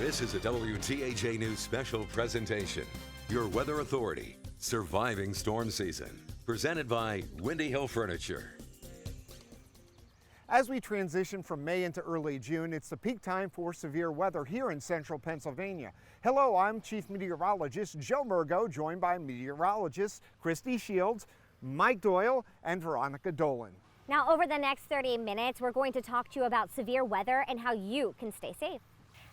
This is a WTAJ News special presentation. Your Weather Authority, Surviving Storm Season. Presented by Windy Hill Furniture. As we transition from May into early June, it's the peak time for severe weather here in central Pennsylvania. Hello, I'm Chief Meteorologist Joe Murgo, joined by meteorologists Christy Shields, Mike Doyle, and Veronica Dolan. Now, over the next 30 minutes, we're going to talk to you about severe weather and how you can stay safe.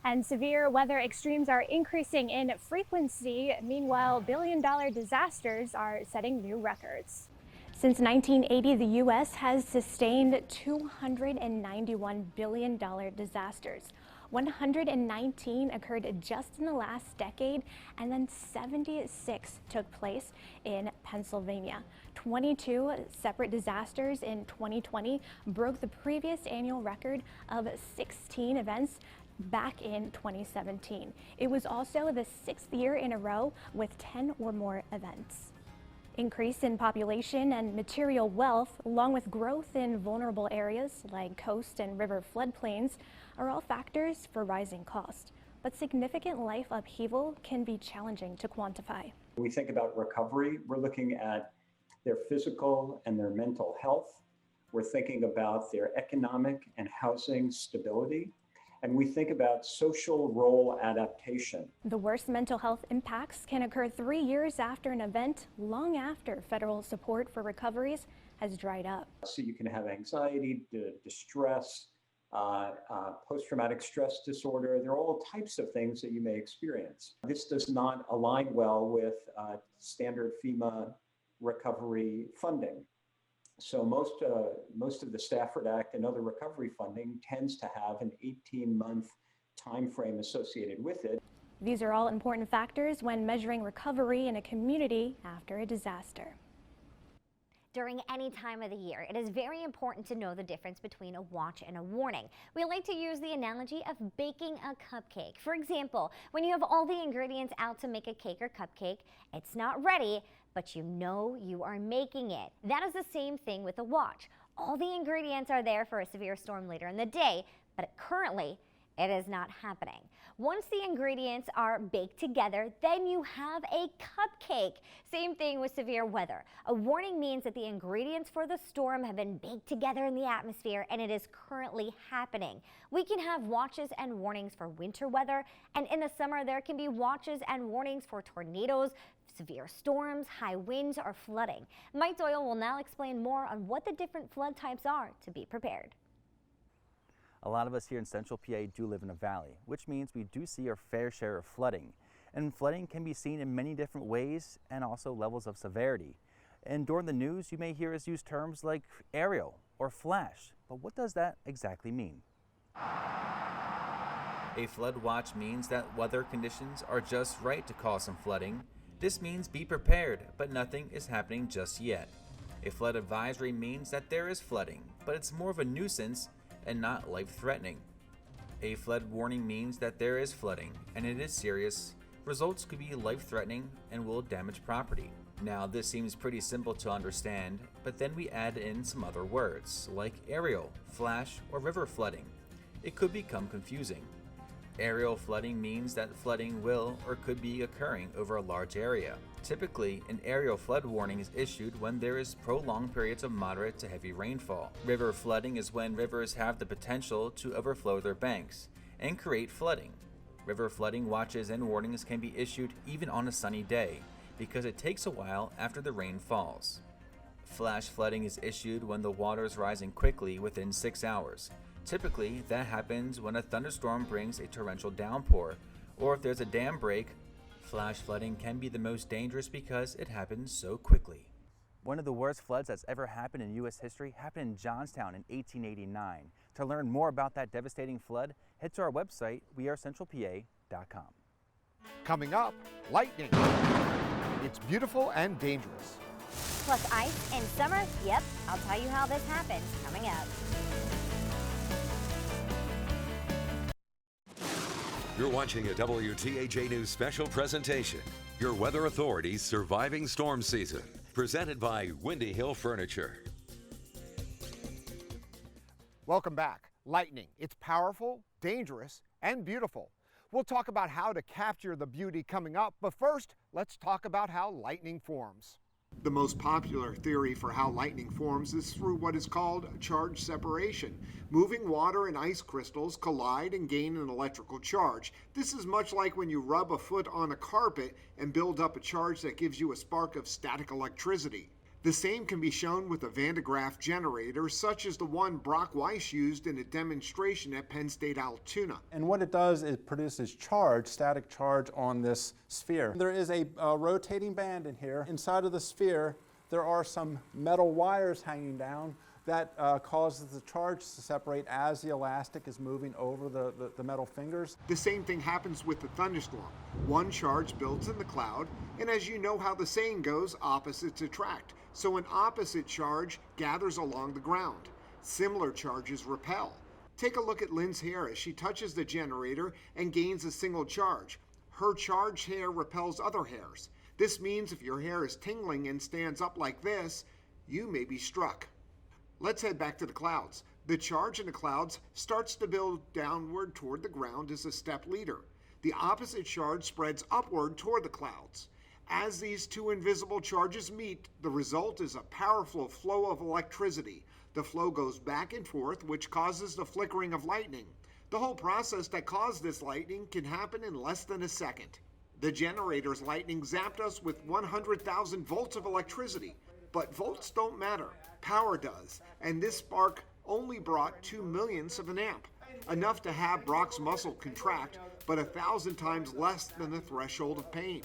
And severe weather extremes are increasing in frequency. Meanwhile, billion-dollar disasters are setting new records. Since 1980, the U.S. has sustained $291 billion disasters. 119 occurred just in the last decade, and then 76 took place in Pennsylvania. 22 separate disasters in 2020 broke the previous annual record of 16 events back in 2017. It was also the 6th year in a row with 10 or more events. Increase in population and material wealth, along with growth in vulnerable areas like coast and river floodplains, are all factors for rising cost. But significant life upheaval can be challenging to quantify. When we think about recovery, we're looking at their physical and their mental health. We're thinking about their economic and housing stability. And we think about social role adaptation. The worst mental health impacts can occur 3 years after an event, long after federal support for recoveries has dried up. So you can have anxiety, distress, post-traumatic stress disorder. There are all types of things that you may experience. This does not align well with standard FEMA recovery funding. So most of the Stafford Act and other recovery funding tends to have an 18-month time frame associated with it. These are all important factors when measuring recovery in a community after a disaster. During any time of the year, it is very important to know the difference between a watch and a warning. We like to use the analogy of baking a cupcake. For example, when you have all the ingredients out to make a cake or cupcake, it's not ready, but you know you are making it. That is the same thing with a watch. All the ingredients are there for a severe storm later in the day, but currently it is not happening. Once the ingredients are baked together, then you have a cupcake. Same thing with severe weather. A warning means that the ingredients for the storm have been baked together in the atmosphere and it is currently happening. We can have watches and warnings for winter weather, and in the summer there can be watches and warnings for tornadoes, severe storms, high winds, or flooding. Mike Doyle will now explain more on what the different flood types are to be prepared. A lot of us here in Central PA do live in a valley, which means we do see our fair share of flooding. And flooding can be seen in many different ways and also levels of severity. And during the news, you may hear us use terms like AREAL or flash. But what does that exactly mean? A flood watch means that weather conditions are just right to cause some flooding. This means be prepared, but nothing is happening just yet. A flood advisory means that there is flooding, but it's more of a nuisance and not life-threatening. A flood warning means that there is flooding and it is serious. Results could be life-threatening and will damage property. Now, this seems pretty simple to understand, but then we add in some other words like aerial, flash, or river flooding. It could become confusing. Aerial flooding means that flooding will or could be occurring over a large area. Typically, an aerial flood warning is issued when there is prolonged periods of moderate to heavy rainfall. River flooding is when rivers have the potential to overflow their banks and create flooding. River flooding watches and warnings can be issued even on a sunny day because it takes a while after the rain falls. Flash flooding is issued when the water is rising quickly within 6 hours. Typically, that happens when a thunderstorm brings a torrential downpour, or if there's a dam break. Flash flooding can be the most dangerous because it happens so quickly. One of the worst floods that's ever happened in U.S. history happened in Johnstown in 1889. To learn more about that devastating flood, head to our website, wearecentralpa.com. Coming up, lightning. It's beautiful and dangerous. Plus ice in summer? Yep, I'll tell you how this happens coming up. You're watching a WTAJ News special presentation. Your Weather Authority's Surviving Storm Season. Presented by Windy Hill Furniture. Welcome back. Lightning. It's powerful, dangerous, and beautiful. We'll talk about how to capture the beauty coming up, but first, let's talk about how lightning forms. The most popular theory for how lightning forms is through what is called charge separation. Moving water and ice crystals collide and gain an electrical charge. This is much like when you rub a foot on a carpet and build up a charge that gives you a spark of static electricity. The same can be shown with a Van de Graaff generator, such as the one Brock Weiss used in a demonstration at Penn State Altoona. And what it does is produces charge, static charge on this sphere. There is a rotating band in here. Inside of the sphere, there are some metal wires hanging down that causes the charge to separate as the elastic is moving over the metal fingers. The same thing happens with the thunderstorm. One charge builds in the cloud, and as you know how the saying goes, opposites attract. So an opposite charge gathers along the ground. Similar charges repel. Take a look at Lynn's hair as she touches the generator and gains a single charge. Her charged hair repels other hairs. This means if your hair is tingling and stands up like this, you may be struck. Let's head back to the clouds. The charge in the clouds starts to build downward toward the ground as a step leader. The opposite charge spreads upward toward the clouds. As these two invisible charges meet, the result is a powerful flow of electricity. The flow goes back and forth, which causes the flickering of lightning. The whole process that caused this lightning can happen in less than a second. The generator's lightning zapped us with 100,000 volts of electricity. But volts don't matter. Power does. And this spark only brought 2 millionths of an amp. Enough to have Brock's muscle contract, but 1,000 times less than the threshold of pain.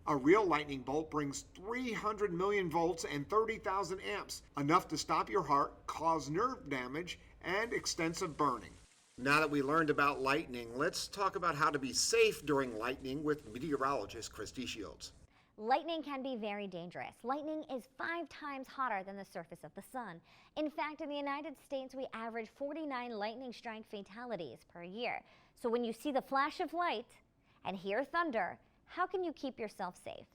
A real lightning bolt brings 300 million volts and 30,000 amps, enough to stop your heart, cause nerve damage, and extensive burning. Now that we learned about lightning, let's talk about how to be safe during lightning with meteorologist Christy Shields. Lightning can be very dangerous. Lightning is 5 times hotter than the surface of the sun. In fact, in the United States, we average 49 lightning strike fatalities per year. So when you see the flash of light and hear thunder, how can you keep yourself safe?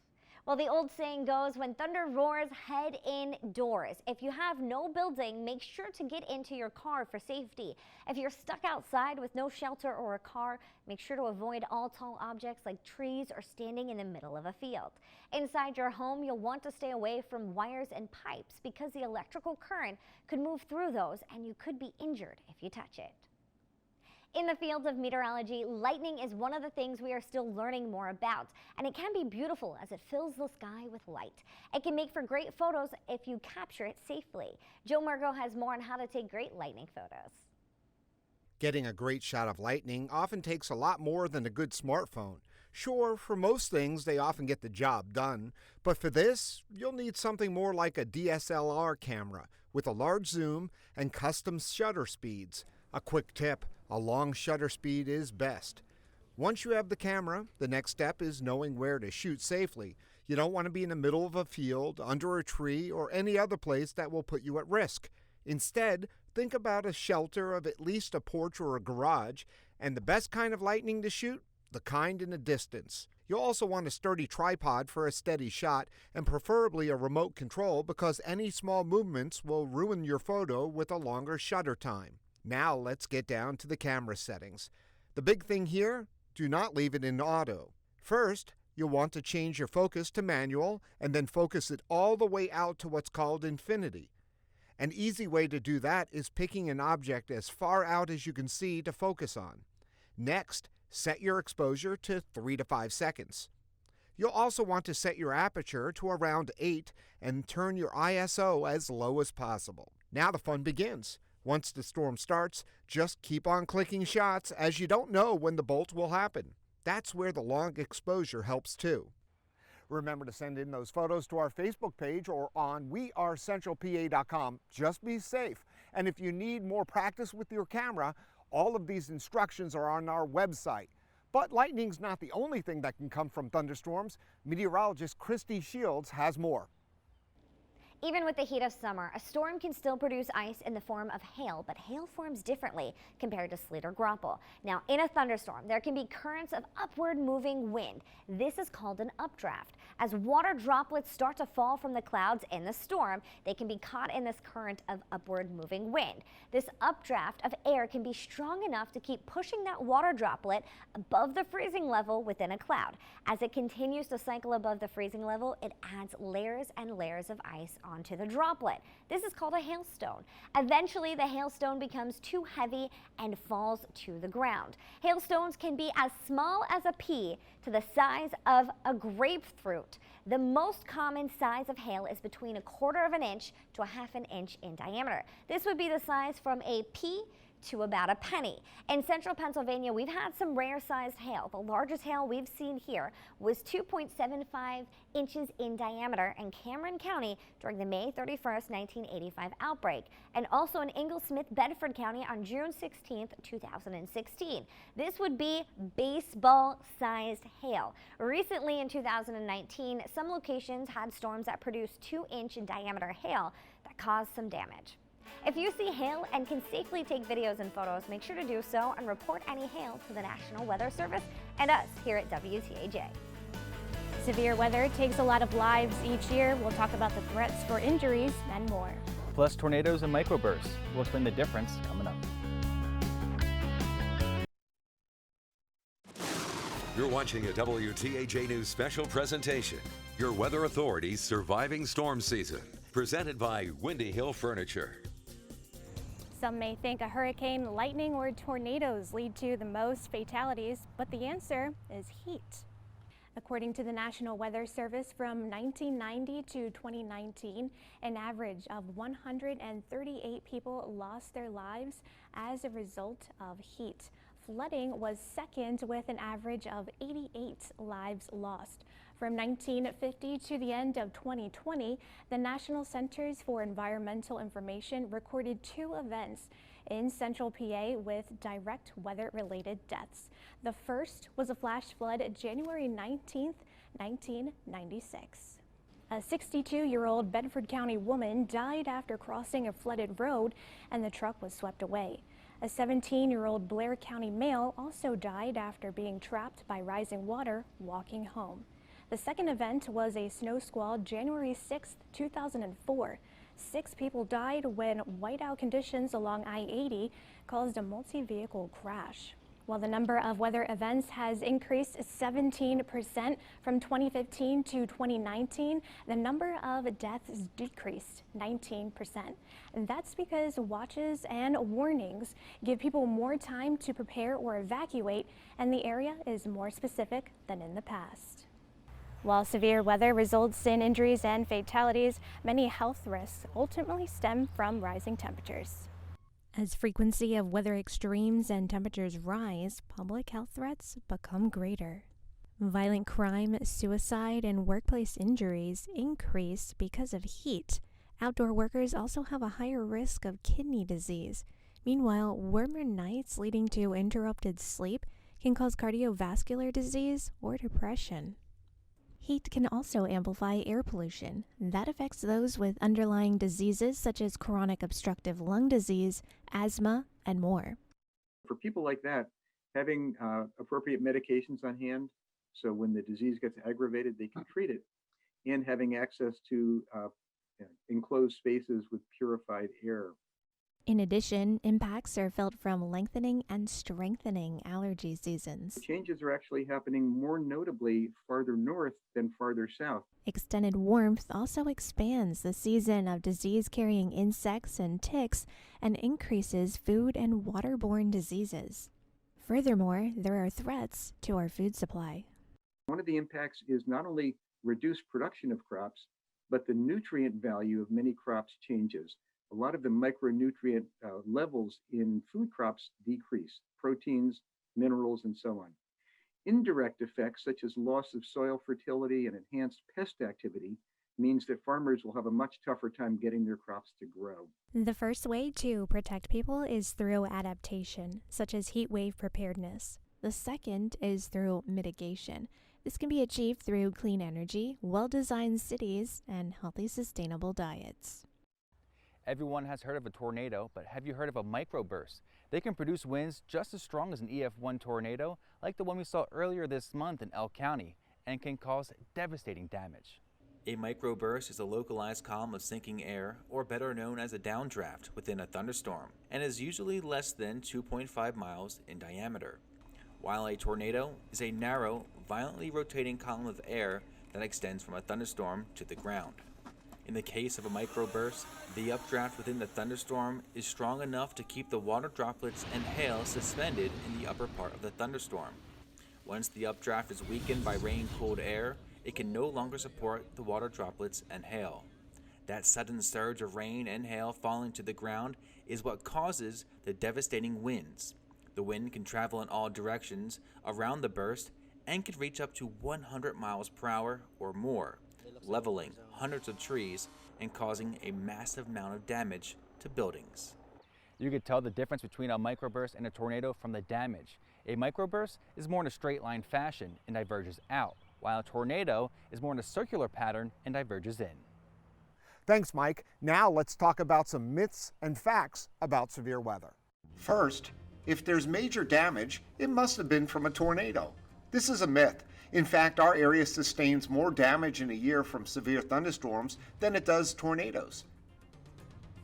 Well, the old saying goes, when thunder roars, head indoors. If you have no building, make sure to get into your car for safety. If you're stuck outside with no shelter or a car, make sure to avoid all tall objects like trees or standing in the middle of a field. Inside your home, you'll want to stay away from wires and pipes because the electrical current could move through those and you could be injured if you touch it. In the field of meteorology, lightning is one of the things we are still learning more about, and it can be beautiful as it fills the sky with light. It can make for great photos if you capture it safely. Joe Murgo has more on how to take great lightning photos. Getting a great shot of lightning often takes a lot more than a good smartphone. Sure, for most things, they often get the job done, but for this, you'll need something more like a DSLR camera with a large zoom and custom shutter speeds. A quick tip: a long shutter speed is best. Once you have the camera, the next step is knowing where to shoot safely. You don't want to be in the middle of a field, under a tree, or any other place that will put you at risk. Instead, think about a shelter of at least a porch or a garage, and the best kind of lightning to shoot, the kind in the distance. You'll also want a sturdy tripod for a steady shot, and preferably a remote control because any small movements will ruin your photo with a longer shutter time. Now let's get down to the camera settings. The big thing here, do not leave it in auto. First, you'll want to change your focus to manual and then focus it all the way out to what's called infinity. An easy way to do that is picking an object as far out as you can see to focus on. Next, set your exposure to 3 to 5 seconds. You'll also want to set your aperture to around 8 and turn your ISO as low as possible. Now the fun begins. Once the storm starts, just keep on clicking shots as you don't know when the bolt will happen. That's where the long exposure helps too. Remember to send in those photos to our Facebook page or on wearecentralpa.com. Just be safe. And if you need more practice with your camera, all of these instructions are on our website. But lightning's not the only thing that can come from thunderstorms. Meteorologist Christy Shields has more. Even with the heat of summer, a storm can still produce ice in the form of hail, but hail forms differently compared to sleet or graupel. Now, in a thunderstorm, there can be currents of upward moving wind. This is called an updraft. As water droplets start to fall from the clouds in the storm, they can be caught in this current of upward moving wind. This updraft of air can be strong enough to keep pushing that water droplet above the freezing level within a cloud. As it continues to cycle above the freezing level, it adds layers and layers of ice onto the droplet. This is called a hailstone. Eventually, the hailstone becomes too heavy and falls to the ground. Hailstones can be as small as a pea to the size of a grapefruit. The most common size of hail is between 1/4 of an inch to 1/2 an inch in diameter. This would be the size from a pea to about a penny. In central Pennsylvania, we've had some rare-sized hail. The largest hail we've seen here was 2.75 inches in diameter in Cameron County during the May 31st, 1985 outbreak, and also in Inglesmith, Bedford County on June 16th, 2016. This would be baseball-sized hail. Recently in 2019, some locations had storms that produced 2-inch in diameter hail that caused some damage. If you see hail and can safely take videos and photos, make sure to do so and report any hail to the National Weather Service and us here at WTAJ. Severe weather takes a lot of lives each year. We'll talk about the threats for injuries and more. Plus tornadoes and microbursts. We'll explain the difference coming up. You're watching a WTAJ News special presentation, Your Weather Authority's Surviving Storm Season, presented by Windy Hill Furniture. Some may think a hurricane, lightning, or tornadoes lead to the most fatalities, but the answer is heat. According to the National Weather Service, from 1990 to 2019, an average of 138 people lost their lives as a result of heat. Flooding was second with an average of 88 lives lost. From 1950 to the end of 2020, the National Centers for Environmental Information recorded 2 events in central PA with direct weather-related deaths. The first was a flash flood January 19, 1996. A 62-year-old Bedford County woman died after crossing a flooded road and the truck was swept away. A 17-year-old Blair County male also died after being trapped by rising water walking home. The second event was a snow squall January 6, 2004. 6 people died when whiteout conditions along I-80 caused a multi-vehicle crash. While the number of weather events has increased 17% from 2015 to 2019, the number of deaths decreased 19%. And that's because watches and warnings give people more time to prepare or evacuate, and the area is more specific than in the past. While severe weather results in injuries and fatalities, many health risks ultimately stem from rising temperatures. As frequency of weather extremes and temperatures rise, public health threats become greater. Violent crime, suicide, and workplace injuries increase because of heat. Outdoor workers also have a higher risk of kidney disease. Meanwhile, warmer nights leading to interrupted sleep can cause cardiovascular disease or depression. Heat can also amplify air pollution. That affects those with underlying diseases such as chronic obstructive lung disease, asthma, and more. For people like that, having appropriate medications on hand, so when the disease gets aggravated, they can treat it, and having access to enclosed spaces with purified air. In addition, impacts are felt from lengthening and strengthening allergy seasons. The changes are actually happening more notably farther north than farther south. Extended warmth also expands the season of disease-carrying insects and ticks and increases food and waterborne diseases. Furthermore, there are threats to our food supply. One of the impacts is not only reduced production of crops, but the nutrient value of many crops changes. A lot of the micronutrient levels in food crops decrease, proteins, minerals, and so on. Indirect effects such as loss of soil fertility and enhanced pest activity means that farmers will have a much tougher time getting their crops to grow. The first way to protect people is through adaptation, such as heat wave preparedness. The second is through mitigation. This can be achieved through clean energy, well-designed cities, and healthy, sustainable diets. Everyone has heard of a tornado, but have you heard of a microburst? They can produce winds just as strong as an EF1 tornado, like the one we saw earlier this month in Elk County, and can cause devastating damage. A microburst is a localized column of sinking air, or better known as a downdraft, within a thunderstorm, and is usually less than 2.5 miles in diameter. While a tornado is a narrow, violently rotating column of air that extends from a thunderstorm to the ground. In the case of a microburst, the updraft within the thunderstorm is strong enough to keep the water droplets and hail suspended in the upper part of the thunderstorm. Once the updraft is weakened by rain-cooled air, it can no longer support the water droplets and hail. That sudden surge of rain and hail falling to the ground is what causes the devastating winds. The wind can travel in all directions around the burst and can reach up to 100 miles per hour or more, leveling hundreds of trees and causing a massive amount of damage to buildings. You could tell the difference between a microburst and a tornado from the damage. A microburst is more in a straight line fashion and diverges out, while a tornado is more in a circular pattern and diverges in. Thanks, Mike. Now let's talk about some myths and facts about severe weather. First, if there's major damage, it must have been from a tornado. This is a myth. In fact, our area sustains more damage in a year from severe thunderstorms than it does tornadoes.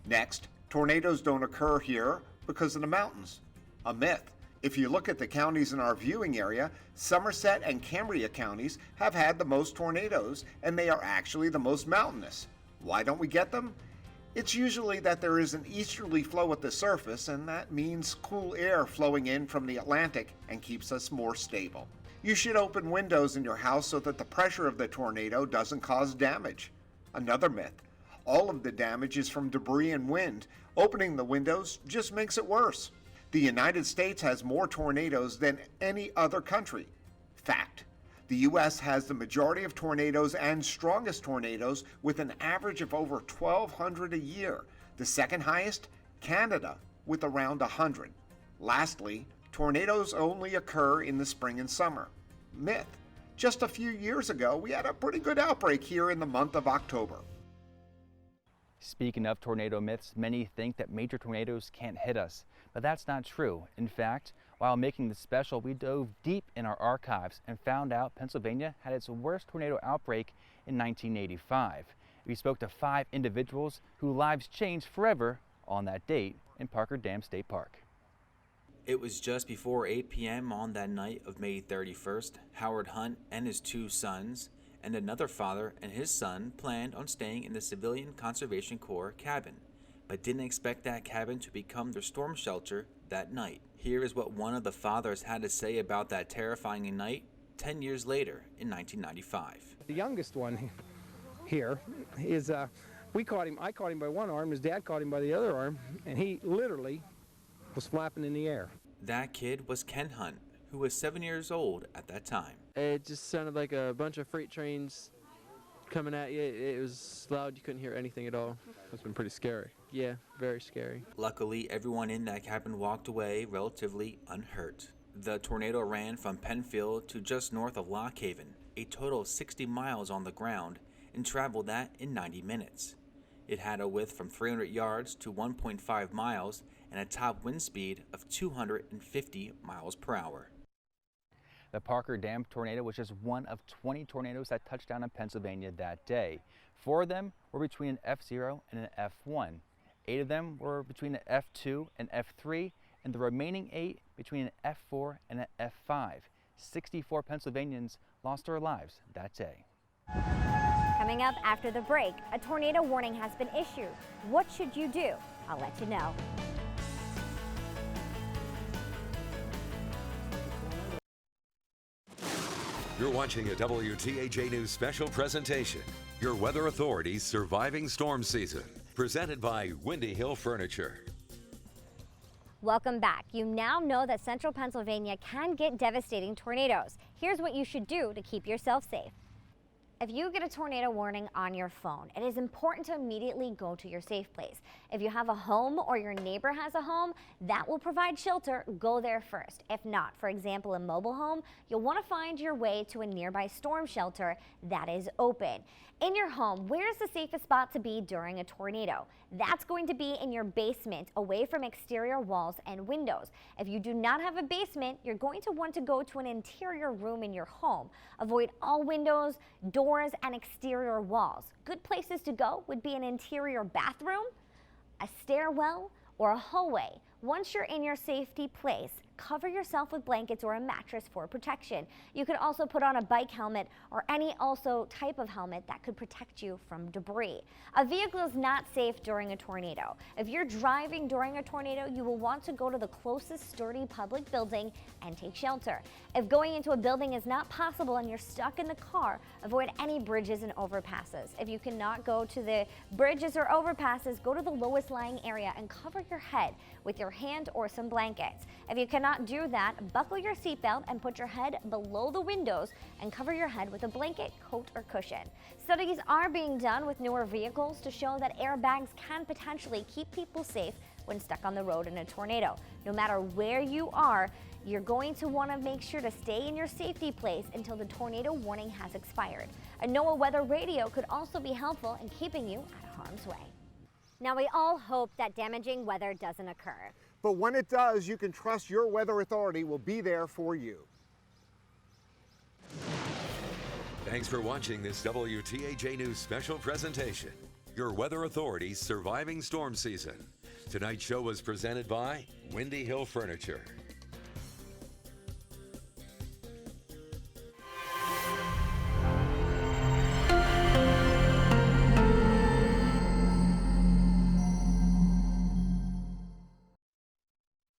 Next, tornadoes don't occur here because of the mountains. A myth. If you look at the counties in our viewing area, Somerset and Cambria counties have had the most tornadoes, and they are actually the most mountainous. Why don't we get them? It's usually that there is an easterly flow at the surface, and that means cool air flowing in from the Atlantic and keeps us more stable. You should open windows in your house so that the pressure of the tornado doesn't cause damage. Another myth. All of the damage is from debris and wind. Opening the windows just makes it worse. The United States has more tornadoes than any other country. Fact. The U.S. has the majority of tornadoes and strongest tornadoes with an average of over 1,200 a year. The second highest, Canada, with around 100. Lastly, tornadoes only occur in the spring and summer. Myth. Just a few years ago, we had a pretty good outbreak here in the month of October. Speaking of tornado myths, many think that major tornadoes can't hit us, but that's not true. In fact, while making this special, we dove deep in our archives and found out Pennsylvania had its worst tornado outbreak in 1985. We spoke to 5 individuals whose lives changed forever on that date in Parker Dam State Park. It was just before 8 p.m. on that night of May 31st. Howard Hunt and his 2 sons and another father and his son planned on staying in the Civilian Conservation Corps cabin, but didn't expect that cabin to become their storm shelter that night. Here is what one of the fathers had to say about that terrifying night 10 years later in 1995. The youngest one here is, I caught him by one arm, his dad caught him by the other arm, and he literally was flapping in the air. That kid was Ken Hunt, who was 7 years old at that time. It just sounded like a bunch of freight trains coming at you. It was loud, you couldn't hear anything at all. It's been pretty scary. Yeah, very scary. Luckily, everyone in that cabin walked away relatively unhurt. The tornado ran from Penfield to just north of Lock Haven, a total of 60 miles on the ground, and traveled that in 90 minutes. It had a width from 300 yards to 1.5 miles and a top wind speed of 250 miles per hour. The Parker Dam tornado was just one of 20 tornadoes that touched down in Pennsylvania that day. 4 of them were between an F0 and an F1. 8 of them were between an F2 and F3, and the remaining 8 between an F4 and an F5. 64 Pennsylvanians lost their lives that day. Coming up after the break, a tornado warning has been issued. What should you do? I'll let you know. You're watching a WTAJ News special presentation, Your Weather Authority's Surviving Storm Season, presented by Windy Hill Furniture. Welcome back. You now know that central Pennsylvania can get devastating tornadoes. Here's what you should do to keep yourself safe. If you get a tornado warning on your phone, it is important to immediately go to your safe place. If you have a home or your neighbor has a home that will provide shelter, go there first. If not, for example, a mobile home, you'll want to find your way to a nearby storm shelter that is open. In your home, where is the safest spot to be during a tornado? That's going to be in your basement, away from exterior walls and windows. If you do not have a basement, you're going to want to go to an interior room in your home. Avoid all windows, doors, and exterior walls. Good places to go would be an interior bathroom, a stairwell, or a hallway. Once you're in your safety place, cover yourself with blankets or a mattress for protection. You could also put on a bike helmet or any also type of helmet that could protect you from debris. A vehicle is not safe during a tornado. If you're driving during a tornado, you will want to go to the closest sturdy public building and take shelter. If going into a building is not possible and you're stuck in the car, avoid any bridges and overpasses. If you cannot go to the bridges or overpasses, go to the lowest lying area and cover your head with your hand or some blankets. If you cannot do that, buckle your seatbelt and put your head below the windows and cover your head with a blanket, coat, or cushion. Studies are being done with newer vehicles to show that airbags can potentially keep people safe when stuck on the road in a tornado. No matter where you are, you're going to want to make sure to stay in your safety place until the tornado warning has expired. A NOAA weather radio could also be helpful in keeping you out of harm's way. Now, we all hope that damaging weather doesn't occur. But when it does, you can trust your weather authority will be there for you. Thanks for watching this WTAJ News special presentation, Your Weather Authority's Surviving Storm Season. Tonight's show was presented by Windy Hill Furniture.